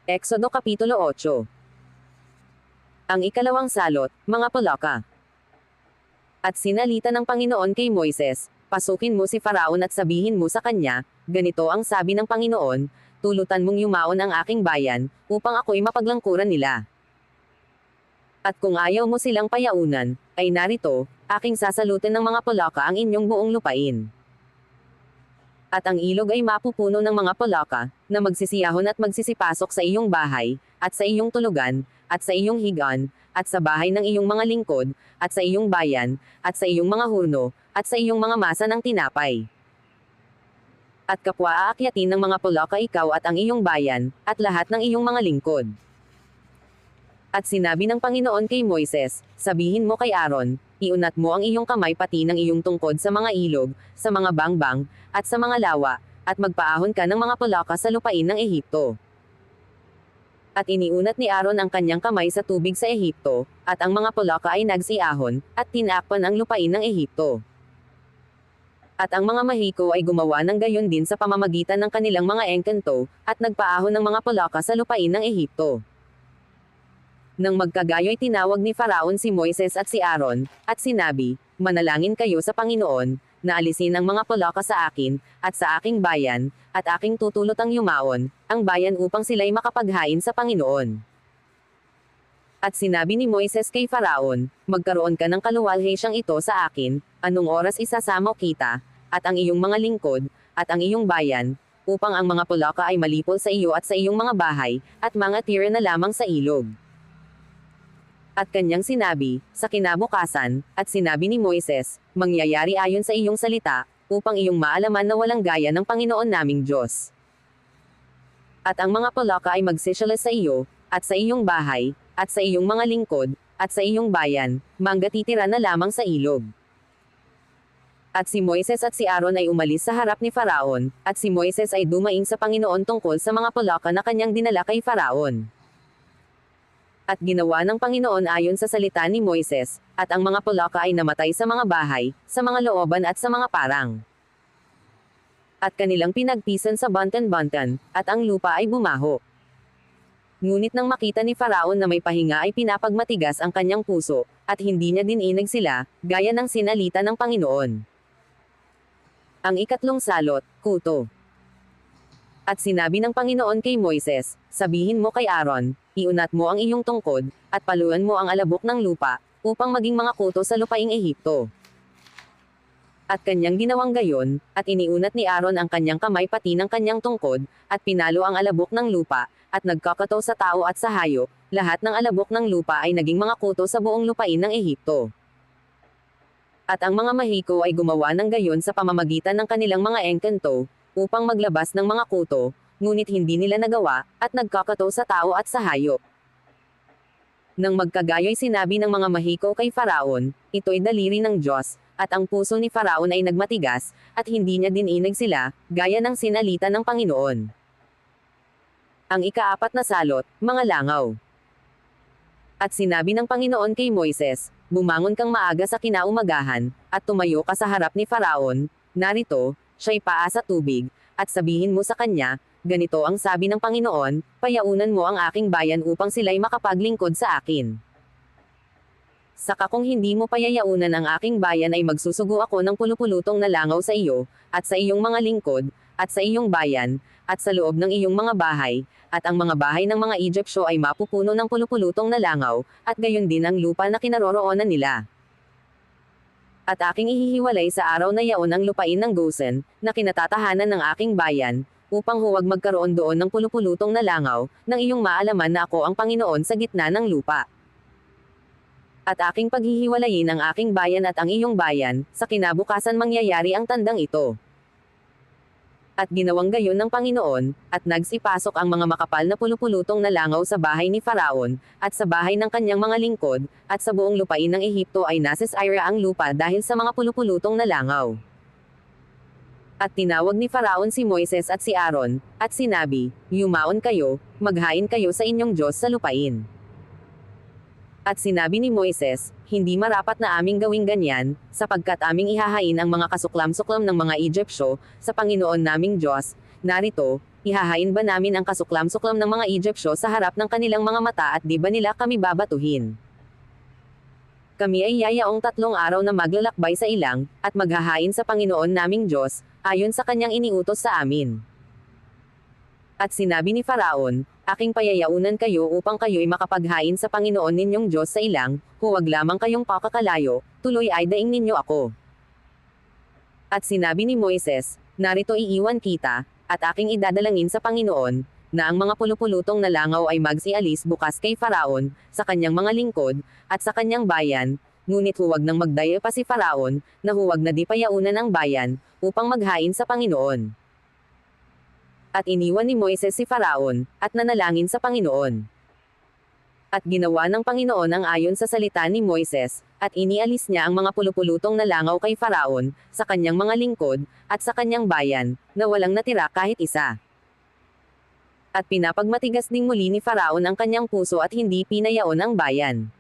Exodo Kapitulo 8. Ang ikalawang salot, mga Pulaka. At sinalita ng Panginoon kay Moises, pasukin mo si Faraon at sabihin mo sa kanya, ganito ang sabi ng Panginoon, tulutan mong yumaon ang aking bayan, upang ako'y mapaglangkuran nila. At kung ayaw mo silang payaunan, ay narito, aking sasalutin ng mga Pulaka ang inyong buong lupain. At ang ilog ay mapupuno ng mga Pulaka, na magsisiyahon at magsisipasok sa iyong bahay, at sa iyong tulugan, at sa iyong higaan, at sa bahay ng iyong mga lingkod, at sa iyong bayan, at sa iyong mga hurno, at sa iyong mga masa ng tinapay. At kapwa aakyatin ng mga Pulaka ikaw at ang iyong bayan, at lahat ng iyong mga lingkod. At sinabi ng Panginoon kay Moises, sabihin mo kay Aaron, iunat mo ang iyong kamay pati ng iyong tungkod sa mga ilog, sa mga bangbang, at sa mga lawa, at magpaahon ka ng mga Pulaka sa lupain ng Ehipto. At iniunat ni Aaron ang kanyang kamay sa tubig sa Ehipto, at ang mga Pulaka ay nagsiahon, at tinakpan ang lupain ng Ehipto. At ang mga Mahiko ay gumawa ng gayon din sa pamamagitan ng kanilang mga engkanto, at nagpaahon ng mga Pulaka sa lupain ng Ehipto. Nang magkagayo'y tinawag ni Faraon si Moises at si Aaron, at sinabi, manalangin kayo sa Panginoon, na alisin ang mga Pulaka sa akin, at sa aking bayan, at aking tutulotang yumaon, ang bayan upang sila'y makapaghain sa Panginoon. At sinabi ni Moises kay Faraon, magkaroon ka ng kaluwalhasyang ito sa akin, anong oras isasama kita, at ang iyong mga lingkod, at ang iyong bayan, upang ang mga Pulaka ay malipol sa iyo at sa iyong mga bahay, at mga tira na lamang sa ilog. At kanyang sinabi, sa kinabukasan, at sinabi ni Moises, mangyayari ayon sa iyong salita, upang iyong maalaman na walang gaya ng Panginoon naming Diyos. At ang mga Pulaka ay magsisyalas sa iyo, at sa iyong bahay, at sa iyong mga lingkod, at sa iyong bayan, manggatitira na lamang sa ilog. At si Moises at si Aaron ay umalis sa harap ni Faraon, at si Moises ay dumaing sa Panginoon tungkol sa mga Pulaka na kanyang dinala kay Faraon. At ginawa ng Panginoon ayon sa salita ni Moises, at ang mga Pulaka ay namatay sa mga bahay, sa mga looban at sa mga parang. At kanilang pinagpisan sa bantan-bantan, at ang lupa ay bumaho. Ngunit nang makita ni Faraon na may pahinga ay pinapagmatigas ang kanyang puso, at hindi niya dininig sila, gaya ng sinalita ng Panginoon. Ang ikatlong salot, kuto. At sinabi ng Panginoon kay Moises, sabihin mo kay Aaron, iunat mo ang iyong tungkod, at paluan mo ang alabok ng lupa, upang maging mga kuto sa lupaing Ehipto. At kanyang ginawang gayon, at iniunat ni Aaron ang kanyang kamay pati ng kanyang tungkod, at pinalo ang alabok ng lupa, at nagkakato sa tao at sa hayop, lahat ng alabok ng lupa ay naging mga kuto sa buong lupain ng Ehipto. At ang mga Mahiko ay gumawa ng gayon sa pamamagitan ng kanilang mga engkanto, upang maglabas ng mga kuto, ngunit hindi nila nagawa, at nagkakato sa tao at sa hayop. Nang magkagayo'y sinabi ng mga Mahiko kay Faraon, ito'y daliri ng Diyos, at ang puso ni Faraon ay nagmatigas, at hindi niya dininig sila, gaya ng sinalita ng Panginoon. Ang ikaapat na salot, mga langaw. At sinabi ng Panginoon kay Moises, bumangon kang maaga sa kinaumagahan, at tumayo ka sa harap ni Faraon, narito, siya'y paa sa tubig, at sabihin mo sa kanya, ganito ang sabi ng Panginoon, payaunan mo ang aking bayan upang sila'y makapaglingkod sa akin. Saka kung hindi mo payayaunan ang aking bayan ay magsusugo ako ng pulupulutong na langaw sa iyo, at sa iyong mga lingkod, at sa iyong bayan, at sa loob ng iyong mga bahay, at ang mga bahay ng mga Egyptyo ay mapupuno ng pulupulutong na langaw, at gayon din ang lupa na kinaroroonan nila. At aking ihihiwalay sa araw na yaon ang lupain ng Gosen, na kinatatahanan ng aking bayan, upang huwag magkaroon doon ng pulupulutong na langaw, nang iyong maalaman na ako ang Panginoon sa gitna ng lupa. At aking paghihiwalayin ang aking bayan at ang iyong bayan, sa kinabukasan mangyayari ang tandang ito. At ginawang gayon ng Panginoon, at nagsipasok ang mga makapal na pulupulutong na langaw sa bahay ni Faraon, at sa bahay ng kanyang mga lingkod, at sa buong lupain ng Ehipto ay nasisira ang lupa dahil sa mga pulupulutong na langaw. At tinawag ni Faraon si Moises at si Aaron, at sinabi, yumaon kayo, maghain kayo sa inyong Diyos sa lupain. At sinabi ni Moises, hindi marapat na aming gawing ganyan, sapagkat aming ihahain ang mga kasuklam-suklam ng mga Egyptyo, sa Panginoon naming Diyos, narito, Ihahain ba namin ang kasuklam-suklam ng mga Egyptyo sa harap ng kanilang mga mata at di ba nila kami babatuhin? Kami ay yayaong 3 araw na maglalakbay sa ilang, at maghahain sa Panginoon naming Diyos, ayon sa kanyang iniutos sa amin. At sinabi ni Faraon, aking payayaunan kayo upang kayo'y makapaghain sa Panginoon ninyong Diyos sa ilang, huwag lamang kayong pakakalayo, tuloy ay daing ninyo ako. At sinabi ni Moises, narito iiwan kita, at aking idadalangin sa Panginoon, na ang mga pulupulutong na langaw ay magsialis bukas kay Faraon, sa kanyang mga lingkod, at sa kanyang bayan, ngunit huwag nang magdaya pa si Faraon, na huwag na di payaunan ang bayan, upang maghain sa Panginoon. At iniwan ni Moises si Faraon, at nanalangin sa Panginoon. At ginawa ng Panginoon ang ayon sa salita ni Moises, at inialis niya ang mga pulupulutong na langaw kay Faraon, sa kanyang mga lingkod, at sa kanyang bayan, na walang natira kahit isa. At pinapagmatigas ding muli ni Faraon ang kanyang puso at hindi pinayaon ang bayan.